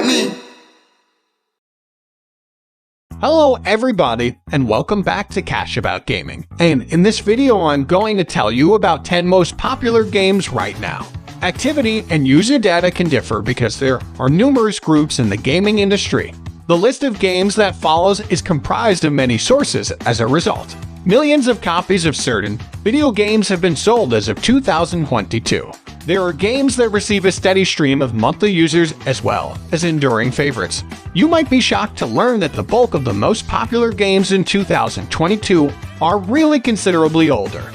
like me. Hello everybody, and welcome back to Cash About Gaming. And in this video I'm going to tell you about 10 most popular games right now. Activity and user data can differ because there are numerous groups in the gaming industry. The list of games that follows is comprised of many sources as a result. Millions of copies of certain video games have been sold as of 2022. There are games that receive a steady stream of monthly users as well as enduring favorites. You might be shocked to learn that the bulk of the most popular games in 2022 are really considerably older.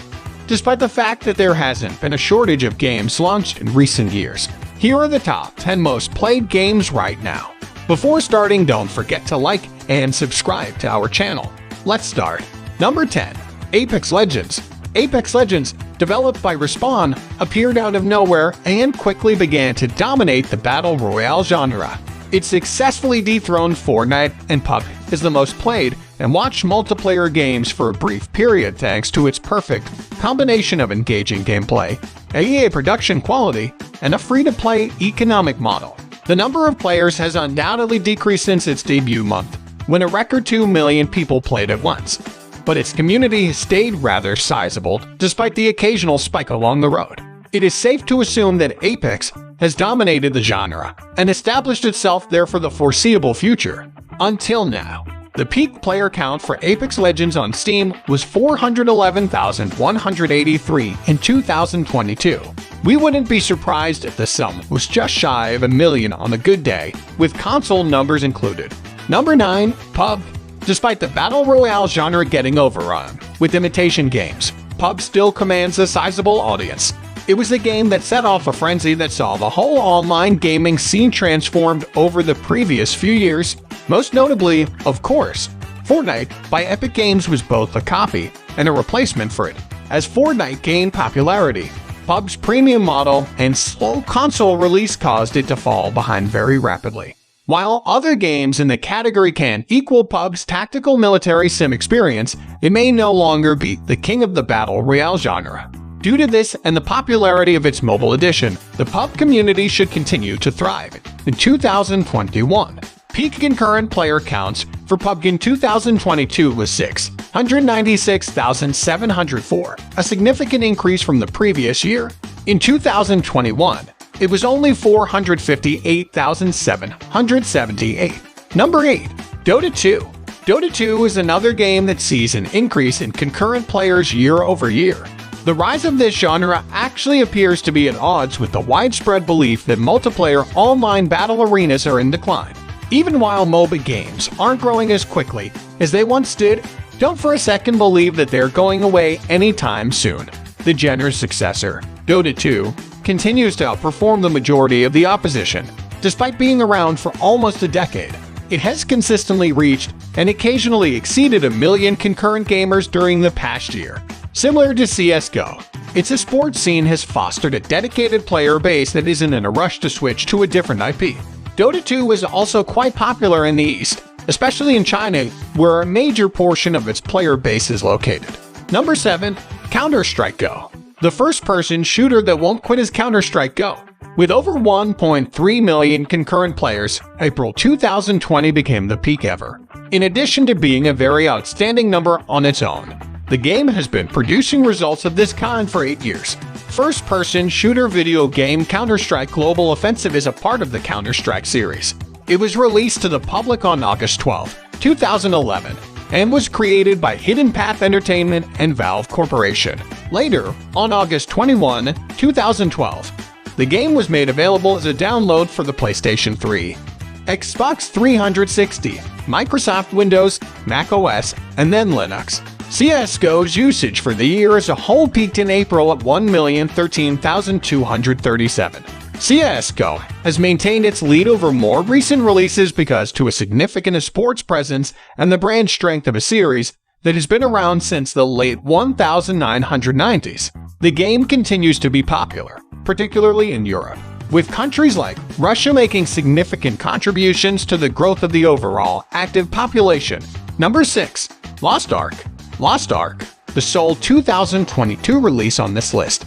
Despite the fact that there hasn't been a shortage of games launched in recent years, here are the top 10 most played games right now. Before starting, don't forget to like and subscribe to our channel. Let's start. Number 10. Apex Legends. Apex Legends, developed by Respawn, appeared out of nowhere and quickly began to dominate the Battle Royale genre. It successfully dethroned Fortnite and PUBG as the most played and watched multiplayer games for a brief period thanks to its perfect combination of engaging gameplay, EA production quality, and a free-to-play economic model. The number of players has undoubtedly decreased since its debut month, when a record 2 million people played at once. But its community has stayed rather sizable despite the occasional spike along the road. It is safe to assume that Apex has dominated the genre and established itself there for the foreseeable future. Until now, the peak player count for Apex Legends on Steam was 411,183 in 2022. We wouldn't be surprised if the sum was just shy of 1 million on a good day, with console numbers included. Number 9. PUBG. Despite the Battle Royale genre getting overrun with imitation games, PUBG still commands a sizable audience. It was a game that set off a frenzy that saw the whole online gaming scene transformed over the previous few years. Most notably, of course, Fortnite by Epic Games was both a copy and a replacement for it. As Fortnite gained popularity, PUBG's premium model and slow console release caused it to fall behind very rapidly. While other games in the category can equal PUBG's tactical military sim experience, it may no longer be the king of the Battle Royale genre. Due to this and the popularity of its mobile edition, the PUBG community should continue to thrive. In 2021, peak concurrent player counts for PUBG in 2022 was 696,704, a significant increase from the previous year. In 2021, it was only 458,778. Number 8. Dota 2. Dota 2 is another game that sees an increase in concurrent players year over year. The rise of this genre actually appears to be at odds with the widespread belief that multiplayer online battle arenas are in decline. Even while MOBA games aren't growing as quickly as they once did, don't for a second believe that they're going away anytime soon. The genre's successor, Dota 2, continues to outperform the majority of the opposition. Despite being around for almost a decade, it has consistently reached and occasionally exceeded 1 million concurrent gamers during the past year. Similar to CSGO, its esports scene has fostered a dedicated player base that isn't in a rush to switch to a different IP. Dota 2 is also quite popular in the East, especially in China, where a major portion of its player base is located. Number 7. Counter-Strike Go. The first-person shooter that won't quit is Counter-Strike Go. With over 1.3 million concurrent players, April 2020 became the peak ever. In addition to being a very outstanding number on its own, the game has been producing results of this kind for 8 years. First-person shooter video game Counter-Strike Global Offensive is a part of the Counter-Strike series. It was released to the public on August 12, 2011, and was created by Hidden Path Entertainment and Valve Corporation. Later, on August 21, 2012, the game was made available as a download for the PlayStation 3, Xbox 360, Microsoft Windows, Mac OS, and then Linux. CSGO's usage for the year as a whole peaked in April at 1,013,237. CSGO has maintained its lead over more recent releases because to a significant sports presence and the brand strength of a series that has been around since the late 1990s. The game continues to be popular, particularly in Europe, with countries like Russia making significant contributions to the growth of the overall active population. Number 6. Lost Ark. Lost Ark, the sole 2022 release on this list,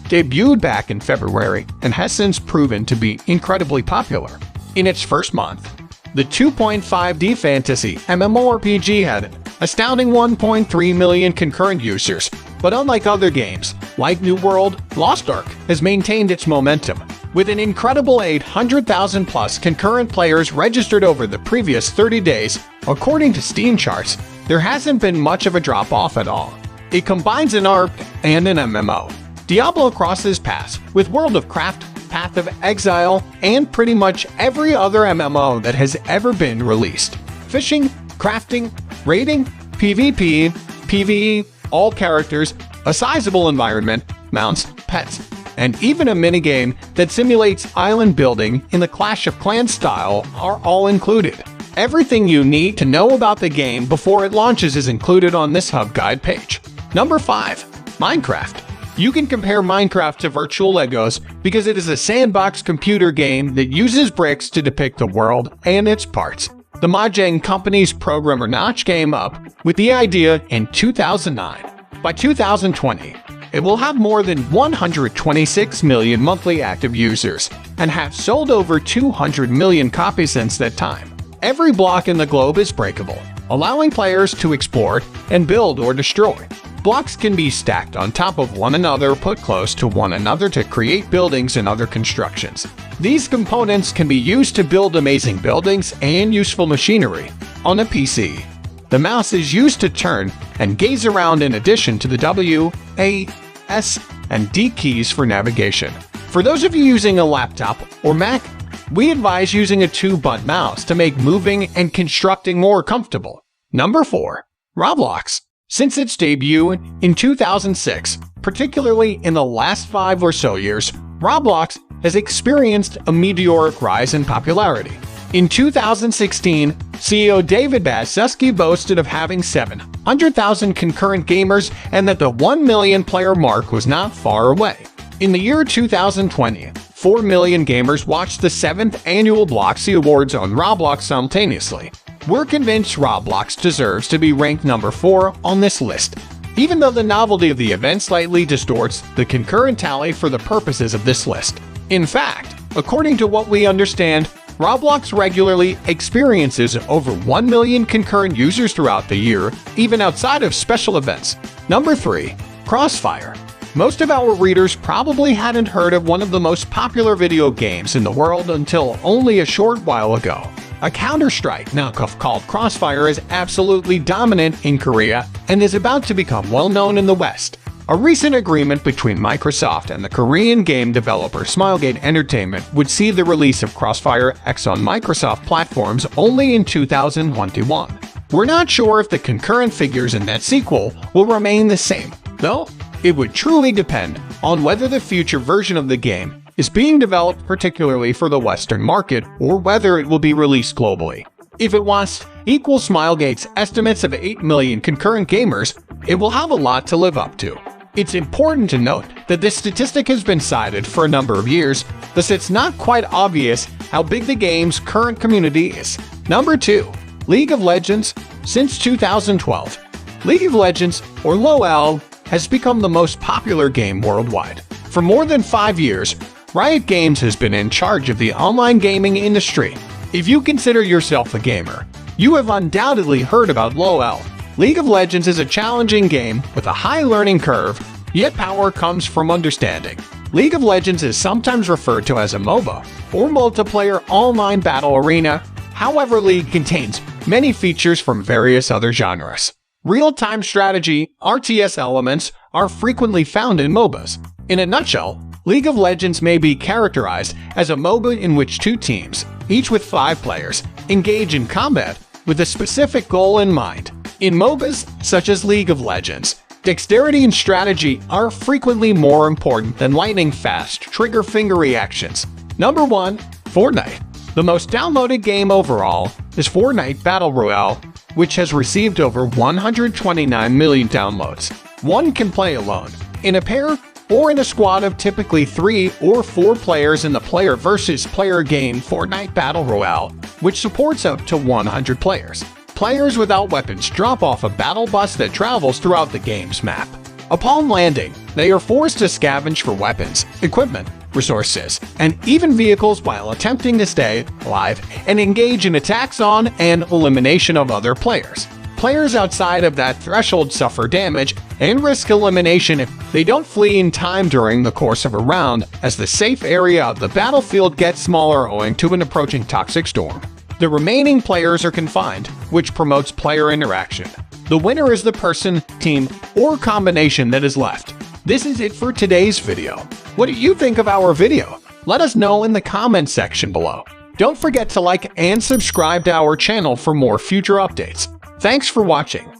debuted back in February and has since proven to be incredibly popular. In its first month, the 2.5D Fantasy MMORPG had an astounding 1.3 million concurrent users, but unlike other games, like New World, Lost Ark has maintained its momentum, with an incredible 800,000 plus concurrent players registered over the previous 30 days. According to Steam charts, there hasn't been much of a drop-off at all. It combines an ARP and an MMO. Diablo crosses paths with World of Craft, Path of Exile, and pretty much every other MMO that has ever been released. Fishing, crafting, raiding, PvP, PvE, all characters, a sizable environment, mounts, pets, and even a minigame that simulates island building in the Clash of Clans style are all included. Everything you need to know about the game before it launches is included on this hub guide page. Number 5. Minecraft. You can compare Minecraft to virtual Legos because it is a sandbox computer game that uses bricks to depict the world and its parts. The Mojang company's programmer Notch came up with the idea in 2009. By 2020, it will have more than 126 million monthly active users and have sold over 200 million copies since that time. Every block in the globe is breakable, allowing players to explore and build or destroy. Blocks can be stacked on top of one another, put close to one another to create buildings and other constructions. These components can be used to build amazing buildings and useful machinery. On a PC, the mouse is used to turn and gaze around in addition to the W, A, S, and D keys for navigation. For those of you using a laptop or Mac, we advise using a 2-button mouse to make moving and constructing more comfortable. Number 4. Roblox. Since its debut in 2006, particularly in the last 5 or so years, Roblox has experienced a meteoric rise in popularity. In 2016, CEO David Baszucki boasted of having 700,000 concurrent gamers and that the 1 million player mark was not far away. In the year 2020, 4 million gamers watched the 7th annual Bloxy Awards on Roblox simultaneously. We're convinced Roblox deserves to be ranked number 4 on this list, even though the novelty of the event slightly distorts the concurrent tally for the purposes of this list. In fact, according to what we understand, Roblox regularly experiences over 1 million concurrent users throughout the year, even outside of special events. Number 3. Crossfire. Most of our readers probably hadn't heard of one of the most popular video games in the world until only a short while ago. A Counter-Strike knockoff called Crossfire is absolutely dominant in Korea and is about to become well known in the West. A recent agreement between Microsoft and the Korean game developer Smilegate Entertainment would see the release of Crossfire X on Microsoft platforms only in 2021. We're not sure if the concurrent figures in that sequel will remain the same, though it would truly depend on whether the future version of the game is being developed particularly for the Western market or whether it will be released globally. If it wants equal Smilegate's estimates of 8 million concurrent gamers, it will have a lot to live up to. It's important to note that this statistic has been cited for a number of years, thus it's not quite obvious how big the game's current community is. Number 2. League of Legends. Since 2012, League of Legends, or LoL, has become the most popular game worldwide. For more than 5 years, Riot Games has been in charge of the online gaming industry. If you consider yourself a gamer, you have undoubtedly heard about LoL. League of Legends is a challenging game with a high learning curve, yet power comes from understanding. League of Legends is sometimes referred to as a MOBA, or multiplayer online battle arena. However, League contains many features from various other genres. Real-time strategy, RTS elements, are frequently found in MOBAs. In a nutshell, League of Legends may be characterized as a MOBA in which 2 teams, each with 5 players, engage in combat with a specific goal in mind. In MOBAs, such as League of Legends, dexterity and strategy are frequently more important than lightning-fast trigger finger reactions. Number 1. Fortnite. The most downloaded game overall is Fortnite Battle Royale, which has received over 129 million downloads. One can play alone, in a pair, or in a squad of typically 3 or 4 players in the player versus player game Fortnite Battle Royale, which supports up to 100 players. Players without weapons drop off a battle bus that travels throughout the game's map. Upon landing, they are forced to scavenge for weapons, equipment, resources, and even vehicles while attempting to stay alive and engage in attacks on and elimination of other players. Players outside of that threshold suffer damage and risk elimination if they don't flee in time during the course of a round, as the safe area of the battlefield gets smaller owing to an approaching toxic storm. The remaining players are confined, which promotes player interaction. The winner is the person, team, or combination that is left. This is it for today's video. What do you think of our video? Let us know in the comment section below. Don't forget to like and subscribe to our channel for more future updates. Thanks for watching.